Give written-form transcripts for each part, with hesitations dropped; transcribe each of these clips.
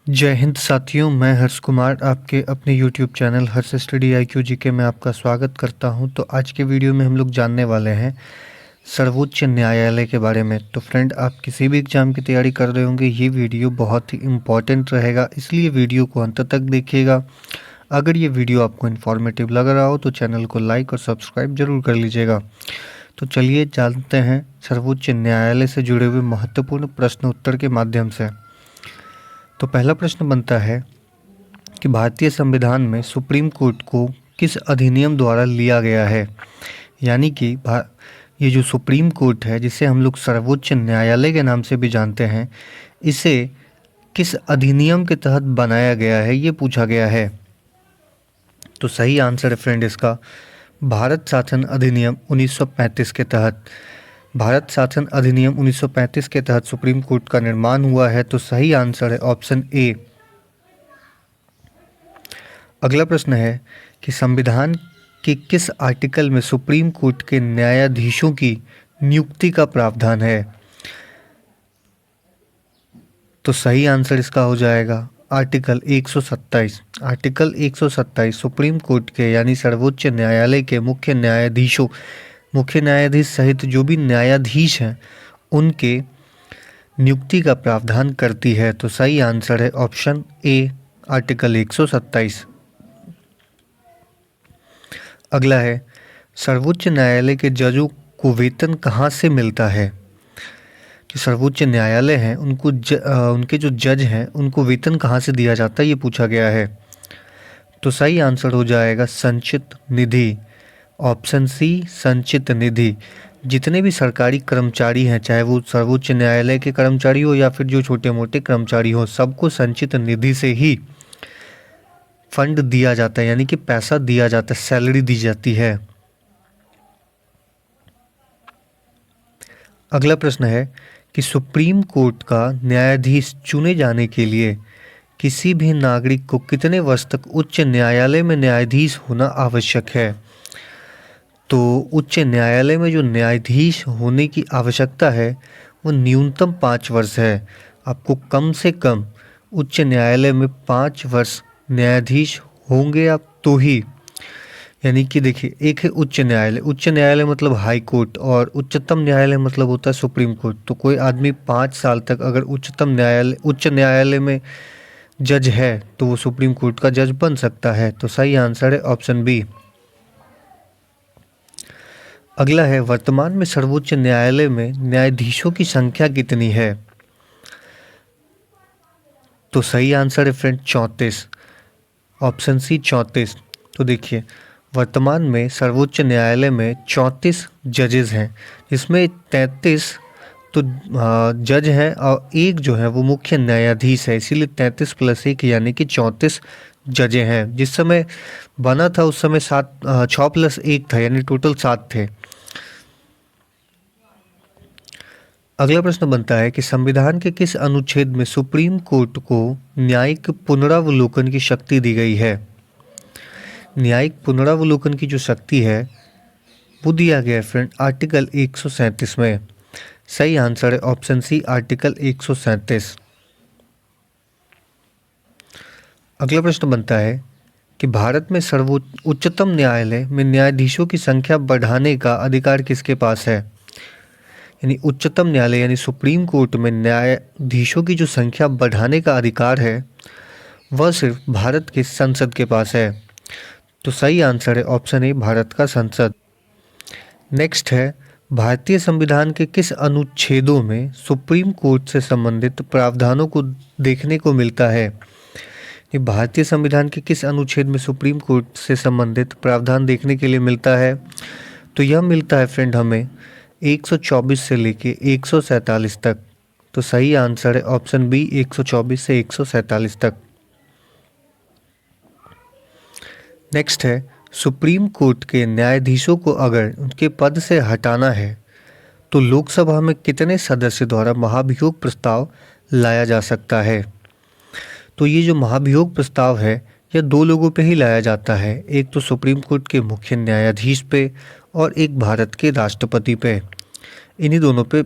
जय हिंद साथियों, मैं हर्ष कुमार आपके अपने यूट्यूब चैनल हर्ष स्टडी IQ GK में आपका स्वागत करता हूं। तो आज के वीडियो में हम लोग जानने वाले हैं सर्वोच्च न्यायालय के बारे में। तो फ्रेंड, आप किसी भी एग्ज़ाम की तैयारी कर रहे होंगे, ये वीडियो बहुत ही इम्पॉर्टेंट रहेगा, इसलिए वीडियो को अंत तक देखिएगा। अगर ये वीडियो आपको इन्फॉर्मेटिव लग रहा हो तो चैनल को लाइक और सब्सक्राइब जरूर कर लीजिएगा। तो चलिए जानते हैं सर्वोच्च न्यायालय से जुड़े हुए महत्वपूर्ण प्रश्न उत्तर के माध्यम से। तो पहला प्रश्न बनता है कि भारतीय संविधान में सुप्रीम कोर्ट को किस अधिनियम द्वारा लिया गया है। यानी कि ये जो सुप्रीम कोर्ट है, जिसे हम लोग सर्वोच्च न्यायालय के नाम से भी जानते हैं, इसे किस अधिनियम के तहत बनाया गया है, ये पूछा गया है। तो सही आंसर है फ्रेंड इसका भारत शासन अधिनियम 1935 के तहत। भारत शासन अधिनियम 1935 के तहत सुप्रीम कोर्ट का निर्माण हुआ है। तो सही आंसर है ऑप्शन ए। अगला प्रश्न है कि संविधान के किस आर्टिकल में सुप्रीम कोर्ट के न्यायाधीशों की नियुक्ति का प्रावधान है। तो सही आंसर इसका हो जाएगा आर्टिकल 127। आर्टिकल 127 सुप्रीम कोर्ट के यानी सर्वोच्च न्यायालय के मुख्य न्यायाधीश सहित जो भी न्यायाधीश हैं उनके नियुक्ति का प्रावधान करती है। तो सही आंसर है ऑप्शन ए, आर्टिकल 127। अगला है सर्वोच्च न्यायालय के जजों को वेतन कहाँ से मिलता है। जो सर्वोच्च न्यायालय हैं उनके जो जज हैं उनको वेतन कहाँ से दिया जाता है, ये पूछा गया है। तो सही आंसर हो जाएगा संचित निधि, ऑप्शन सी संचित निधि। जितने भी सरकारी कर्मचारी हैं, चाहे वो सर्वोच्च न्यायालय के कर्मचारी हो या फिर जो छोटे मोटे कर्मचारी हो, सबको संचित निधि से ही फंड दिया जाता है, यानी कि पैसा दिया जाता है, सैलरी दी जाती है। अगला प्रश्न है कि सुप्रीम कोर्ट का न्यायाधीश चुने जाने के लिए किसी भी नागरिक को कितने वर्ष तक उच्च न्यायालय में न्यायाधीश होना आवश्यक है। तो उच्च न्यायालय में जो न्यायाधीश होने की आवश्यकता है वो न्यूनतम 5 वर्ष है। आपको कम से कम उच्च न्यायालय में 5 वर्ष न्यायाधीश होंगे आप तो ही, यानी कि देखिए, एक है उच्च न्यायालय मतलब हाई कोर्ट, और उच्चतम न्यायालय मतलब होता है सुप्रीम कोर्ट। तो कोई आदमी 5 साल तक अगर उच्च न्यायालय में जज है तो वो सुप्रीम कोर्ट का जज बन सकता है। तो सही आंसर है ऑप्शन बी। अगला है वर्तमान में सर्वोच्च न्यायालय में न्यायाधीशों की संख्या कितनी है। तो सही आंसर है फ्रेंड 34, ऑप्शन सी 34। तो देखिए, वर्तमान में सर्वोच्च न्यायालय में 34 जजेस हैं, जिसमें 33 तो जज हैं और एक जो है वो मुख्य न्यायाधीश है, इसीलिए 33 + 1 यानी कि 34 जजें हैं। जिस समय बना था उस समय 6 + 1 था, यानी टोटल 7 थे। अगला प्रश्न बनता है कि संविधान के किस अनुच्छेद में सुप्रीम कोर्ट को न्यायिक पुनरावलोकन की शक्ति दी गई है। न्यायिक पुनरावलोकन की जो शक्ति है वो दिया गया है फ्रेंड आर्टिकल 137 में। सही आंसर है ऑप्शन सी, आर्टिकल 137। अगला प्रश्न बनता है कि भारत में उच्चतम न्यायालय में न्यायाधीशों की संख्या बढ़ाने का अधिकार किसके पास है। यानी उच्चतम न्यायालय यानी सुप्रीम कोर्ट में न्यायाधीशों की जो संख्या बढ़ाने का अधिकार है वह सिर्फ भारत के संसद के पास है। तो सही आंसर है ऑप्शन ए, भारत का संसद। नेक्स्ट है भारतीय संविधान के किस अनुच्छेदों में सुप्रीम कोर्ट से संबंधित प्रावधानों को देखने को मिलता है। ये भारतीय संविधान के किस अनुच्छेद में सुप्रीम कोर्ट से संबंधित प्रावधान देखने के लिए मिलता है। तो यह मिलता है फ्रेंड हमें 124 से लेके 147 तक। तो सही आंसर है ऑप्शन बी, 124 से 147 तक। नेक्स्ट है सुप्रीम कोर्ट के न्यायाधीशों को अगर उनके पद से हटाना है तो लोकसभा में कितने सदस्य द्वारा महाभियोग प्रस्ताव लाया जा सकता है। तो ये जो महाभियोग प्रस्ताव है यह 2 लोगों पे ही लाया जाता है, एक तो सुप्रीम कोर्ट के मुख्य न्यायाधीश पे और एक भारत के राष्ट्रपति पे। इन्हीं दोनों पे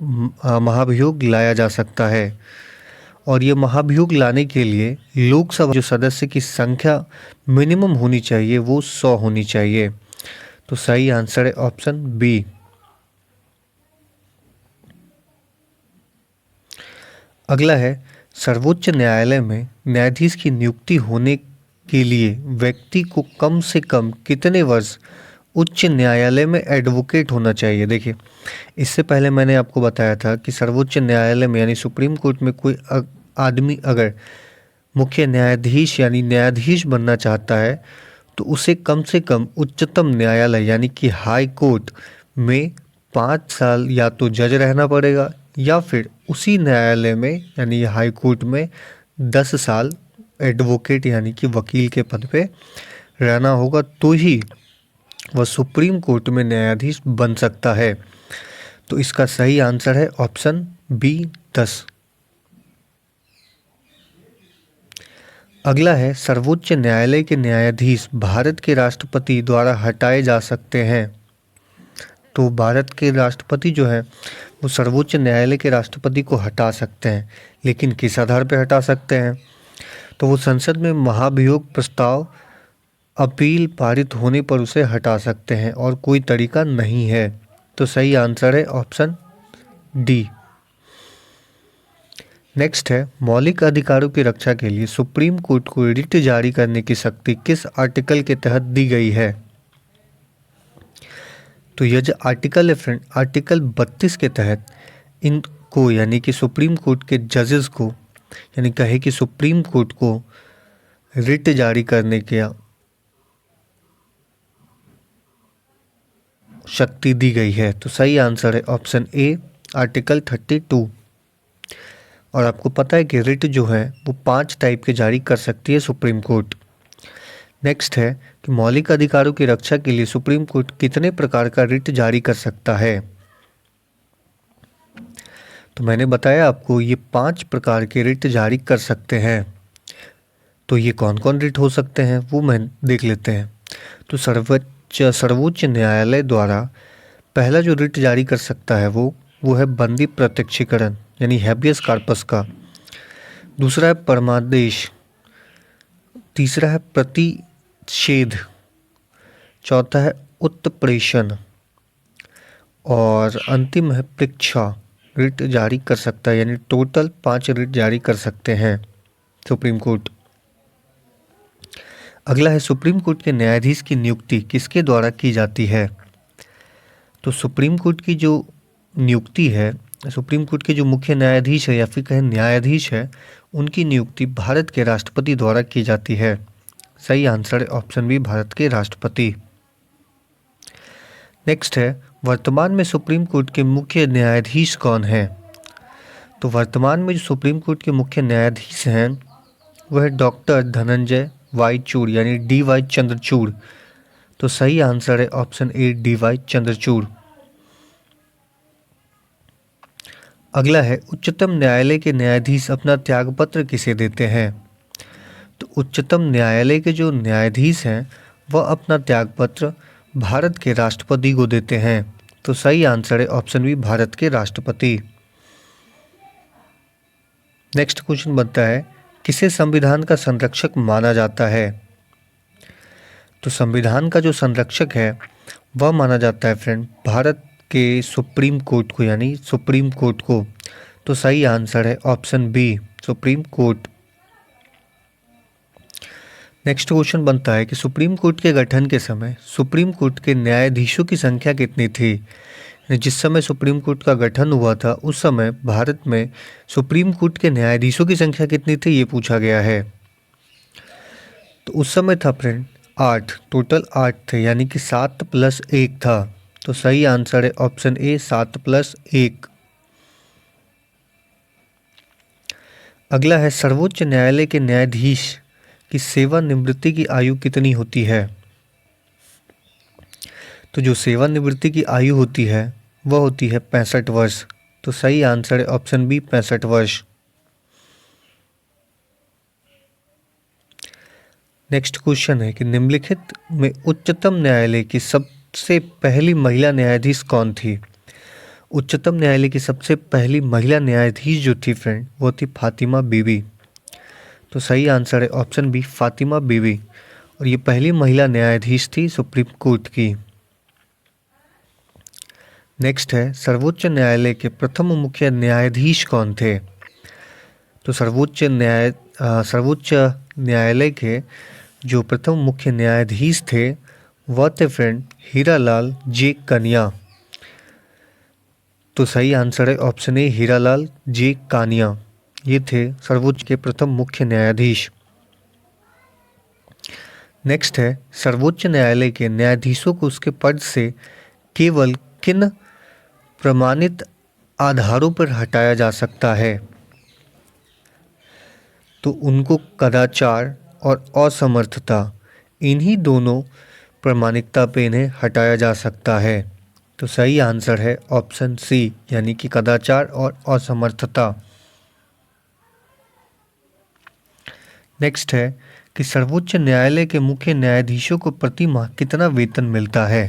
महाभियोग लाया जा सकता है। और ये महाभियोग लाने के लिए लोकसभा जो सदस्य की संख्या मिनिमम होनी चाहिए वो 100 होनी चाहिए। तो सही आंसर है ऑप्शन बी। अगला है सर्वोच्च न्यायालय में न्यायाधीश की नियुक्ति होने के लिए व्यक्ति को कम से कम कितने वर्ष उच्च न्यायालय में एडवोकेट होना चाहिए। देखिए, इससे पहले मैंने आपको बताया था कि सर्वोच्च न्यायालय में यानी सुप्रीम कोर्ट में कोई आदमी अगर मुख्य न्यायाधीश यानी न्यायाधीश बनना चाहता है तो उसे कम से कम उच्चतम न्यायालय यानी कि हाई कोर्ट में 5 साल या तो जज रहना पड़ेगा या फिर उसी न्यायालय में यानी हाई कोर्ट में 10 साल एडवोकेट यानी कि वकील के पद पे रहना होगा, तो ही वह सुप्रीम कोर्ट में न्यायाधीश बन सकता है। तो इसका सही आंसर है ऑप्शन बी 10। अगला है सर्वोच्च न्यायालय के न्यायाधीश भारत के राष्ट्रपति द्वारा हटाए जा सकते हैं। तो भारत के राष्ट्रपति जो है वो सर्वोच्च न्यायालय के राष्ट्रपति को हटा सकते हैं, लेकिन किस आधार पर हटा सकते हैं? तो वो संसद में महाभियोग प्रस्ताव अपील पारित होने पर उसे हटा सकते हैं और कोई तरीका नहीं है। तो सही आंसर है ऑप्शन डी। नेक्स्ट है मौलिक अधिकारों की रक्षा के लिए सुप्रीम कोर्ट को रिट जारी करने की शक्ति किस आर्टिकल के तहत दी गई है? तो यह जो आर्टिकल है फ्रेंड, आर्टिकल 32 के तहत इनको यानी कि सुप्रीम कोर्ट के जजेस को यानी कहे कि सुप्रीम कोर्ट को रिट जारी करने की शक्ति दी गई है। तो सही आंसर है ऑप्शन ए आर्टिकल 32। और आपको पता है कि रिट जो है वो 5 टाइप के जारी कर सकती है सुप्रीम कोर्ट। नेक्स्ट है कि मौलिक अधिकारों की रक्षा के लिए सुप्रीम कोर्ट कितने प्रकार का रिट जारी कर सकता है? तो मैंने बताया आपको ये 5 प्रकार के रिट जारी कर सकते हैं। तो ये कौन कौन रिट हो सकते हैं वो मैं देख लेते हैं। तो सर्वोच्च न्यायालय द्वारा पहला जो रिट जारी कर सकता है वो है बंदी प्रत्यक्षीकरण यानी हैबियस कार्पस का। दूसरा है परमादेश। तीसरा है प्रतिषेध। चौथा है उत्प्रेषण और अंतिम है परीक्षा रिट जारी कर सकता है, यानी टोटल 5 रिट जारी कर सकते हैं सुप्रीम कोर्ट। अगला है सुप्रीम कोर्ट के न्यायाधीश की नियुक्ति किसके द्वारा की जाती है? तो सुप्रीम कोर्ट की जो नियुक्ति है, सुप्रीम कोर्ट के जो मुख्य न्यायाधीश है या फिर कहें न्यायाधीश है, उनकी नियुक्ति भारत के राष्ट्रपति द्वारा की जाती है। सही आंसर है ऑप्शन बी भारत के राष्ट्रपति। नेक्स्ट है वर्तमान में सुप्रीम कोर्ट के मुख्य न्यायाधीश कौन है? तो वर्तमान में जो सुप्रीम कोर्ट के मुख्य न्यायाधीश हैं वह है डॉक्टर धनंजय वाई चूड़ यानी डी वाई चंद्रचूड़। तो सही आंसर है option A D Y Chandrachud. अगला है उच्चतम न्यायालय के न्यायाधीश अपना त्यागपत्र किसे देते हैं? तो उच्चतम न्यायालय के जो न्यायाधीश हैं वह अपना त्यागपत्र भारत के राष्ट्रपति को देते हैं। तो सही आंसर है ऑप्शन बी भारत के राष्ट्रपति। नेक्स्ट क्वेश्चन बनता है किसे संविधान का संरक्षक माना जाता है? तो संविधान का जो संरक्षक है वह माना जाता है फ्रेंड भारत के सुप्रीम कोर्ट को, यानी सुप्रीम कोर्ट को। तो सही आंसर है option B supreme court. Next question बनता है कि सुप्रीम कोर्ट के गठन के समय सुप्रीम कोर्ट के न्यायाधीशों की संख्या कितनी थी? जिस समय सुप्रीम कोर्ट का गठन हुआ था उस समय भारत में सुप्रीम कोर्ट के न्यायाधीशों की संख्या कितनी थी ये पूछा गया है। तो उस समय था फ्रेंड 8, टोटल 8 थे, यानी कि 7 + 1 था। तो सही आंसर है ऑप्शन ए 7 + 1। अगला है सर्वोच्च न्यायालय के न्यायाधीश की सेवानिवृत्ति की आयु कितनी होती है? तो जो सेवानिवृत्ति की आयु होती है वह होती है 65 वर्ष। तो सही आंसर है ऑप्शन बी 65 वर्ष। नेक्स्ट क्वेश्चन है कि निम्नलिखित में उच्चतम न्यायालय की सबसे पहली महिला न्यायाधीश कौन थी? उच्चतम न्यायालय की सबसे पहली महिला न्यायाधीश जो थी फ्रेंड, वो थी फातिमा बीबी। तो सही आंसर है ऑप्शन बी, फातिमा बीबी। और ये पहली महिला न्यायाधीश थी सुप्रीम कोर्ट की। नेक्स्ट है, सर्वोच्च न्यायालय के प्रथम मुख्य न्यायाधीश कौन थे? तो सर्वोच्च न्यायालय के जो प्रथम मुख्य न्यायाधीश थे वह थे फ्रेंड हीरालाल जे कानिया। तो सही आंसर है ऑप्शन ए, हीरालाल जे कानिया। ये थे सर्वोच्च के प्रथम मुख्य न्यायाधीश। नेक्स्ट है, सर्वोच्च न्यायालय के न्यायाधीशों को उसके पद से केवल किन प्रमाणित आधारों पर हटाया जा सकता है? तो उनको कदाचार और असमर्थता, इन्हीं दोनों प्रामाणिकता पे इन्हें हटाया जा सकता है। तो सही आंसर है ऑप्शन सी, यानी कि कदाचार और असमर्थता। नेक्स्ट है कि सर्वोच्च न्यायालय के मुख्य न्यायाधीशों को प्रति माह कितना वेतन मिलता है?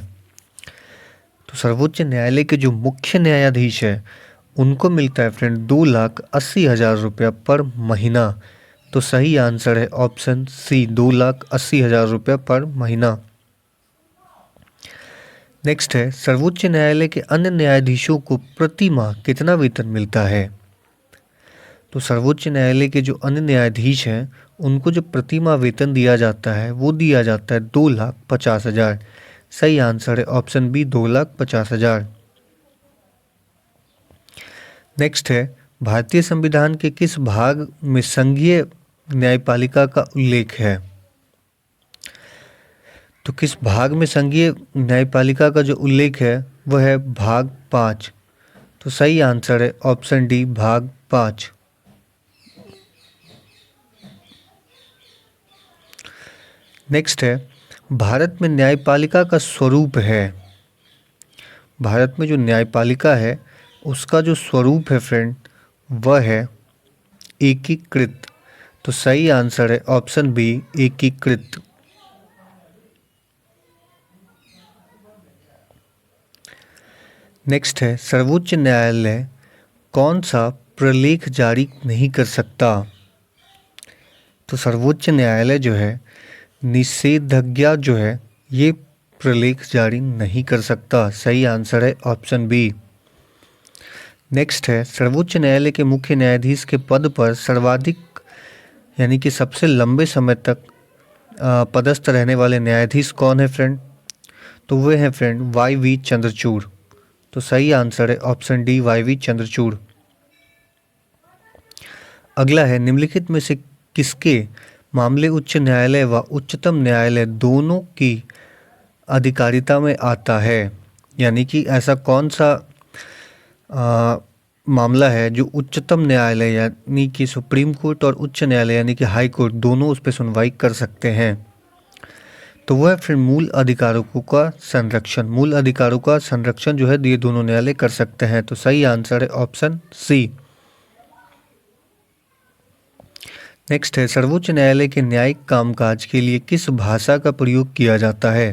तो सर्वोच्च न्यायालय के जो मुख्य न्यायाधीश है उनको मिलता है फ्रेंड 2,80,000 रुपया पर महीना। तो सही आंसर है ऑप्शन सी, 2,80,000 रुपया पर महीना। नेक्स्ट है, सर्वोच्च न्यायालय के अन्य न्यायाधीशों को प्रति माह कितना वेतन मिलता है? तो सर्वोच्च न्यायालय के जो अन्य न्यायाधीश हैं उनको जो प्रति माह वेतन दिया जाता है वो दिया जाता है 2,50,000। सही आंसर है ऑप्शन बी, 2,50,000। नेक्स्ट है, भारतीय संविधान के किस भाग में संघीय न्यायपालिका का उल्लेख है? तो किस भाग में संघीय न्यायपालिका का जो उल्लेख है वह है भाग 5। तो सही आंसर है ऑप्शन डी, भाग 5। नेक्स्ट है, भारत में न्यायपालिका का स्वरूप है। भारत में जो न्यायपालिका है उसका जो स्वरूप है फ्रेंड वह है एकीकृत। तो सही आंसर है ऑप्शन बी, एकीकृत। नेक्स्ट है, सर्वोच्च न्यायालय कौन सा प्रलेख जारी नहीं कर सकता? तो सर्वोच्च न्यायालय जो है निषेधाज्ञा जो है ये प्रलेख जारी नहीं कर सकता। सही आंसर है ऑप्शन बी। नेक्स्ट है, सर्वोच्च न्यायालय के मुख्य न्यायाधीश के पद पर सर्वाधिक यानी कि सबसे लंबे समय तक पदस्थ रहने वाले न्यायाधीश कौन है फ्रेंड? तो वे हैं फ्रेंड वाई.वी. चंद्रचूड़। तो सही आंसर है ऑप्शन डी, वाई.वी. चंद्रचूड़। अगला है, निम्नलिखित में से किसके मामले उच्च न्यायालय व उच्चतम न्यायालय दोनों की अधिकारिता में आता है? यानी कि ऐसा कौन सा मामला है जो उच्चतम न्यायालय यानी कि सुप्रीम कोर्ट और उच्च न्यायालय यानी कि हाई कोर्ट दोनों उस पर सुनवाई कर सकते हैं? तो वह फिर मूल अधिकारों का संरक्षण। मूल अधिकारों का संरक्षण जो है ये दोनों न्यायालय कर सकते हैं। तो सही आंसर है ऑप्शन सी। नेक्स्ट है, सर्वोच्च न्यायालय के न्यायिक कामकाज के लिए किस भाषा का प्रयोग किया जाता है?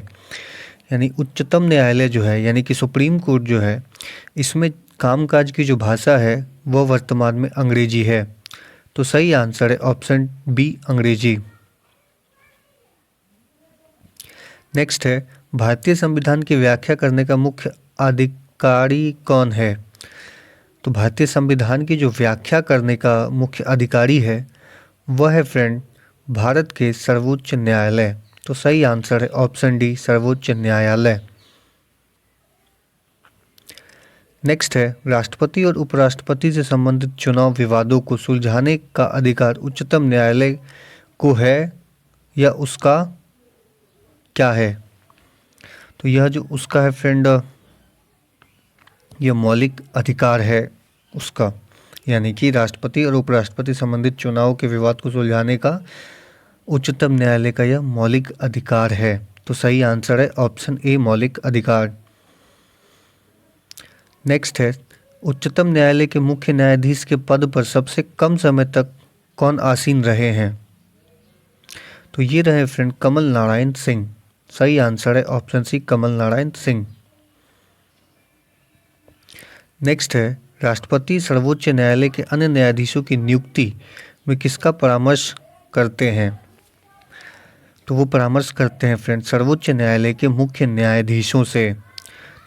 यानी उच्चतम न्यायालय जो है यानी कि सुप्रीम कोर्ट जो है इसमें कामकाज की जो भाषा है वह वर्तमान में अंग्रेजी है। तो सही आंसर है ऑप्शन बी, अंग्रेजी। नेक्स्ट है, भारतीय संविधान की व्याख्या करने का मुख्य अधिकारी कौन है? तो भारतीय संविधान की जो व्याख्या करने का मुख्य अधिकारी है वह है फ्रेंड भारत के सर्वोच्च न्यायालय। तो सही आंसर है ऑप्शन डी, सर्वोच्च न्यायालय। नेक्स्ट है, राष्ट्रपति और उपराष्ट्रपति से संबंधित चुनाव विवादों को सुलझाने का अधिकार उच्चतम न्यायालय को है या उसका क्या है? तो यह जो उसका है फ्रेंड यह मौलिक अधिकार है उसका, यानी कि राष्ट्रपति और उपराष्ट्रपति संबंधित चुनाव के विवाद को सुलझाने का उच्चतम न्यायालय का यह मौलिक अधिकार है। तो सही आंसर है ऑप्शन ए, मौलिक अधिकार। नेक्स्ट है, उच्चतम न्यायालय के मुख्य न्यायाधीश के पद पर सबसे कम समय तक कौन आसीन रहे हैं? तो ये रहे फ्रेंड कमल नारायण सिंह। सही आंसर है option C, Kamal Narayan Singh. Next है, राष्ट्रपति सर्वोच्च न्यायालय के अन्य न्यायाधीशों की नियुक्ति में किसका परामर्श करते हैं? तो वो परामर्श करते हैं फ्रेंड सर्वोच्च न्यायालय के मुख्य न्यायाधीशों से।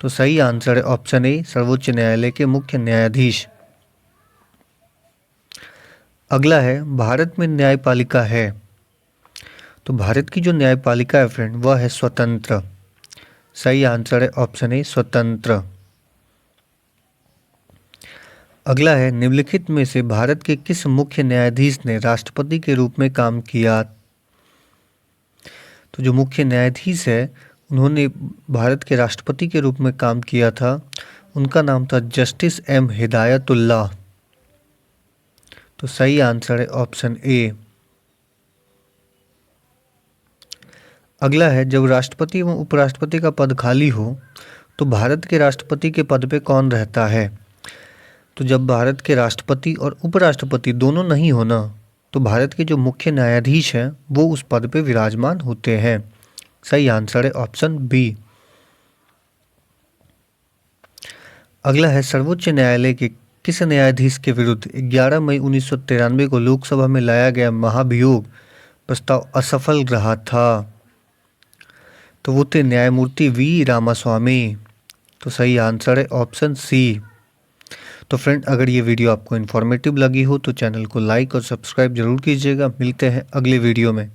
तो सही आंसर है ऑप्शन ए, सर्वोच्च न्यायालय के मुख्य न्यायाधीश। अगला है, भारत में न्यायपालिका है। तो भारत की जो न्यायपालिका है फ्रेंड वह है स्वतंत्र। सही आंसर है ऑप्शन ए, स्वतंत्र। अगला है, निम्नलिखित में से भारत के किस मुख्य न्यायाधीश ने राष्ट्रपति के रूप में काम किया? तो जो मुख्य न्यायाधीश है उन्होंने भारत के राष्ट्रपति के रूप में काम किया था, उनका नाम था जस्टिस एम हिदायतुल्लाह। तो सही आंसर है ऑप्शन ए। अगला है, जब राष्ट्रपति एवं उपराष्ट्रपति का पद खाली हो तो भारत के राष्ट्रपति के पद पे कौन रहता है? तो जब भारत के राष्ट्रपति और उपराष्ट्रपति दोनों नहीं होना तो भारत के जो मुख्य न्यायाधीश हैं वो उस पद पे विराजमान होते हैं। सही आंसर है ऑप्शन बी। अगला है, सर्वोच्च न्यायालय के किस न्यायाधीश के विरुद्ध 11 मई 1993 को लोकसभा में लाया गया महाभियोग प्रस्ताव असफल रहा था? तो वो थे न्यायमूर्ति वी रामास्वामी। तो सही आंसर है ऑप्शन सी। तो फ्रेंड, अगर ये वीडियो आपको इन्फॉर्मेटिव लगी हो तो चैनल को लाइक और सब्सक्राइब जरूर कीजिएगा। मिलते हैं अगले वीडियो में।